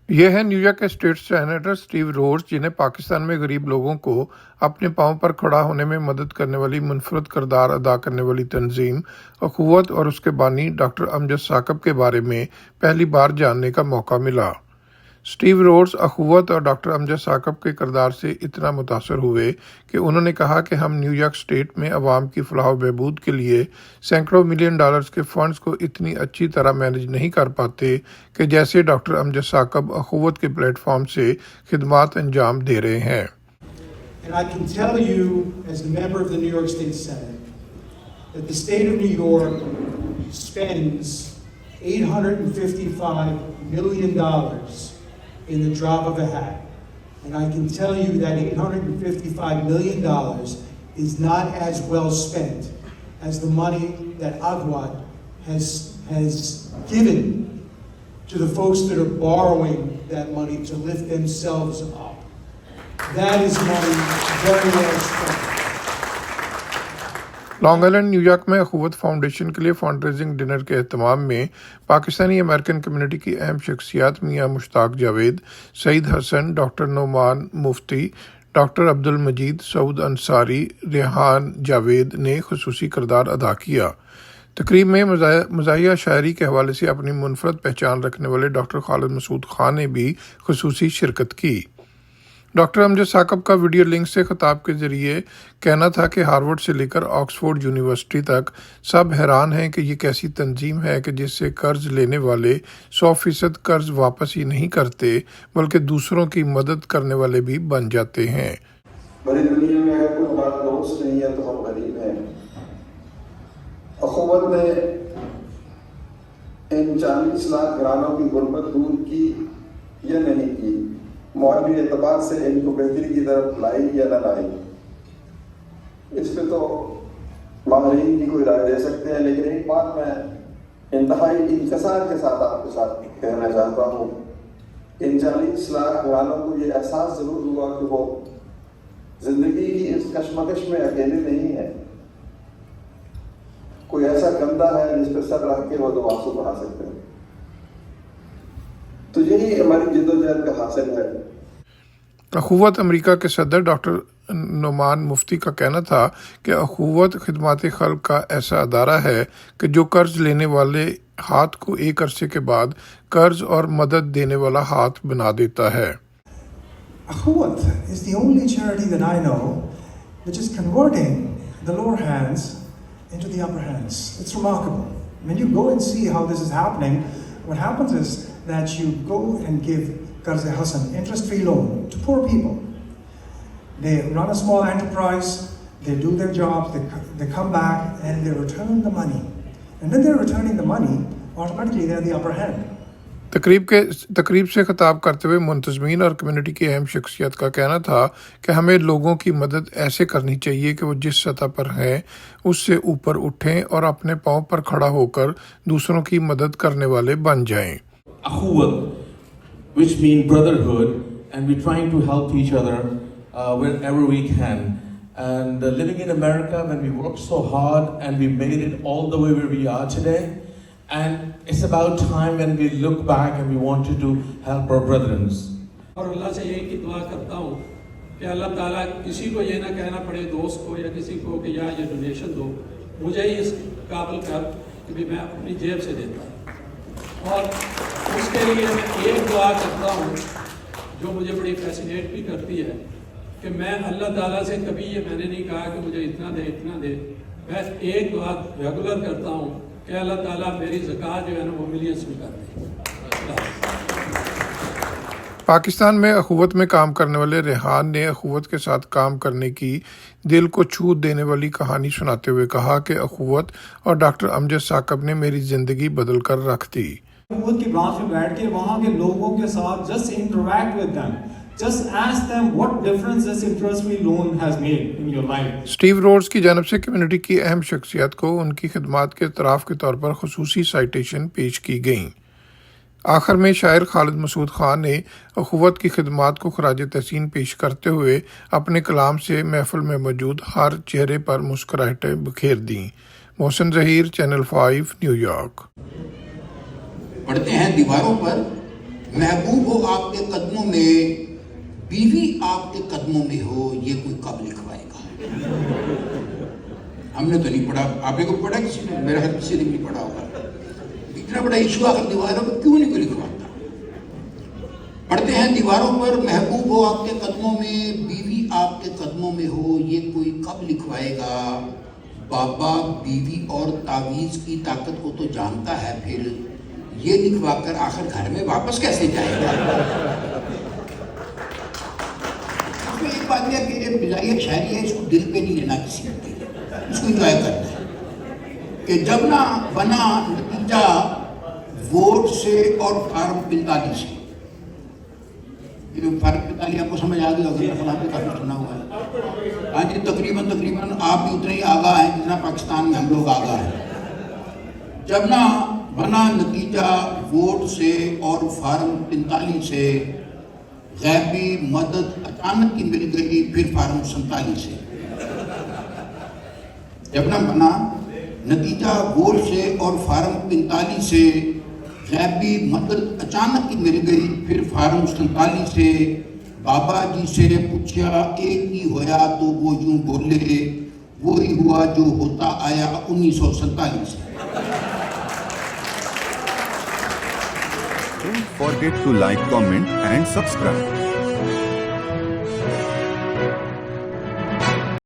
یہ ہے نیویارک کے سٹیٹ سینیٹر سٹیو رھوڈز، جنہیں پاکستان میں غریب لوگوں کو اپنے پاؤں پر کھڑا ہونے میں مدد کرنے والی منفرد کردار ادا کرنے والی تنظیم اخوت اور اس کے بانی ڈاکٹر امجد ثاقب کے بارے میں پہلی بار جاننے کا موقع ملا۔ سٹیو رھوڈز اخوت اور ڈاکٹر امجد ثاقب کے کردار سے اتنا متاثر ہوئے کہ انہوں نے کہا کہ ہم نیویارک سٹیٹ میں عوام کی فلاح و بہبود کے لیے سینکڑوں ملین ڈالرز کے فنڈز کو اتنی اچھی طرح مینیج نہیں کر پاتے کہ جیسے ڈاکٹر امجد ثاقب اخوت کے پلیٹ فارم سے خدمات انجام دے رہے ہیں۔ And I can tell you, as a member of the New York State Senate, that the state of New York spends $855 million in the drop of a hat. And I can tell you that $855 million is not as well spent as the money that Akhwat has given to the folks that are borrowing that money to lift themselves up. That is money very well spent. Long island New York میں اخوت foundation کے لیے fund raising dinner کے اہتمام میں Pakistani American community کی اہم شخصیات میاں مشتاق جاوید، سعید حسن، ڈاکٹر نعمان مفتی، ڈاکٹر عبدالمجید، سعود انصاری، ریحان جاوید نے خصوصی کردار ادا کیا۔ تقریب میں مزاحیہ شاعری کے حوالے سے اپنی منفرد پہچان رکھنے والے ڈاکٹر خالد مسعود خان نے بھی خصوصی شرکت کی۔ ڈاکٹر امجد ثاقب کا ویڈیو لنک سے خطاب کے ذریعے کہنا تھا کہ ہارورڈ سے لے کر آکسفورڈ یونیورسٹی تک سب حیران ہیں کہ یہ کیسی تنظیم ہے کہ جس سے قرض لینے والے 100% قرض واپس ہی نہیں کرتے بلکہ دوسروں کی مدد کرنے والے بھی بن جاتے ہیں۔ بڑی دنیا میں اگر کوئی ہمارا دوست نہیں ہے تو ہم غریب ہیں۔ اخوت نے ان 40 لاکھ گرانوں کی غربت دور کی یا نہیں کی، مالی اعتبار سے ان کو بہتری کی طرف لائی یا نہ لائی، اس پہ تو ماہرین کی کوئی رائے دے سکتے ہیں، لیکن ایک بات میں انتہائی انکسار کے ساتھ آپ کے ساتھ کہنا چاہتا ہوں، ان 40 لاکھ گرانوں کو یہ احساس ضرور ہوا کہ وہ زندگی کی اس کشمکش میں اکیلے نہیں ہیں، کوئی ایسا کندھا ہے جس پہ سر رکھ کے وہ دو آنسو بہا سکتے ہیں۔ تو یہی ہماری جدوجہد کا حاصل ہے۔ اخوت امریکہ کے صدر ڈاکٹر نعمان مفتی کا کہنا تھا کہ اخوت خدمات خلق کا ایسا ادارہ ہے کہ جو قرض لینے والے ہاتھ کو ایک عرصے کے بعد قرض اور مدد دینے والا ہاتھ بنا دیتا ہے۔ Akhwat is the only charity that I know which is converting the lower hands into the upper hands. It's remarkable. When you go and see how this is happening, what happens is that you go and give Qarz Hasan, interest-free loan to poor people. They run a small enterprise, they do their jobs, they come back and they return the money. And when they're returning the money, automatically they're the upper hand. تقریب سے خطاب کرتے ہوئے منتظمین اور community کی اہم شخصیت کا کہنا تھا کہ ہمیں لوگوں کی مدد ایسے کرنی چاہیے کہ وہ جس سطح پر ہیں اس سے اوپر اٹھیں اور اپنے پاؤں پر کھڑا ہو کر دوسروں کی مدد کرنے والے بن جائیں۔ Akhwat, which mean brotherhood, and we're trying to help each other wherever we can. And living in America, when we worked so hard and we made it all the way where we are today, and it's about time when we look back and we wanted to help our brethren. اور اللہ سے یہی کی دعا کرتا ہوں کہ اللہ تعالیٰ کسی کو یہ نہ کہنا پڑے دوست کو یا کسی کو کہ یا یہ ڈونیشن دو، مجھے ہی اس قابل کر کہ بھی میں اپنی جیب سے دیتا ہوں۔ اور اس کے لیے میں ایک دعا کرتا ہوں جو مجھے بڑی فیسینیٹ بھی کرتی ہے کہ میں اللہ تعالیٰ سے کبھی یہ میں نے نہیں کہا کہ مجھے اتنا دے اتنا دے، میں ایک دعا ریگولر کرتا ہوں کہ اللہ تعالیٰ میری زکوٰۃ جو ہے نا وہ ملینز میں کر دے۔ پاکستان میں اخوت میں کام کرنے والے ریحان نے اخوت کے ساتھ کام کرنے کی دل کو چھو دینے والی کہانی سناتے ہوئے کہا کہ اخوت اور ڈاکٹر امجد ثاقب نے میری زندگی بدل کر رکھ دی۔ اخوت کی برانچ میں بیٹھ کے وہاں کے لوگوں کے ساتھ just interact with them, just ask them what difference this interest-free loan has made in your life. Steve Rhodes کی جانب سے کمیونٹی کی اہم شخصیات کو ان کی خدمات کے اعتراف کے طور پر خصوصی سائٹیشن پیش کی گئیں۔ آخر میں شاعر خالد مسعود خان نے اخوت کی خدمات کو خراج تحسین پیش کرتے ہوئے اپنے کلام سے محفل میں موجود ہر چہرے پر مسکراہٹیں بکھیر دیں۔ محسن ظہیر، چینل 5، نیو یارک۔ پڑھتے ہیں دیواروں پر محبوب ہو آپ کے قدموں میں، بیوی آپ کے قدموں میں ہو، یہ کوئی کب لکھوائے گا؟ ہم نے تو نہیں پڑھا، آپ نے کو پڑھا کسی نے؟ میرا خیال کسی نے نہیں پڑھا ہوگا۔ اتنا بڑا ایشو آخر دیواروں پر کیوں نہیں کوئی لکھواتا؟ پڑھتے ہیں دیواروں پر، محبوب ہو آپ کے قدموں میں، بیوی آپ کے قدموں میں ہو، یہ کوئی کب لکھوائے گا؟ بابا بیوی اور تعویذ کی طاقت کو تو جانتا ہے، پھر یہ لکھوا کر آخر گھر میں واپس کیسے جائے گا؟ اس میں ایک بات یہ کہ یہ مزاحیہ شاعری ہے، اس کو دل پہ نہیں لینا کسی نے، اس کو انجوائے کرنا ہے کہ جب نہ بنا نتیجہ ووٹ سے اور فارم 45 سے، فارم 45 آپ کو سمجھ آ گیا ہوگا، فلاں پہ کافی سنا ہوا ہے۔ ہاں جی، تقریباً آپ بھی اتنے ہی آگاہ ہیں جتنا پاکستان میں ہم لوگ آگاہ ہیں۔ جب نہ بنا نتیجہ ووٹ سے اور فارم 45 سے، غیبی مدد اچانک کی مل گئی پھر فارم 47 سے۔ جب نہ بنا نتیجہ ووٹ سے اور فارم 45 سے، غیبی مدد اچانک کی مل گئی پھر فارم 47 سے، بابا جی سے پوچھا ایک ہی ہویا تو وہ یوں بولے، وہی ہوا جو ہوتا آیا 1947 سے۔ Don't forget to like, comment and subscribe.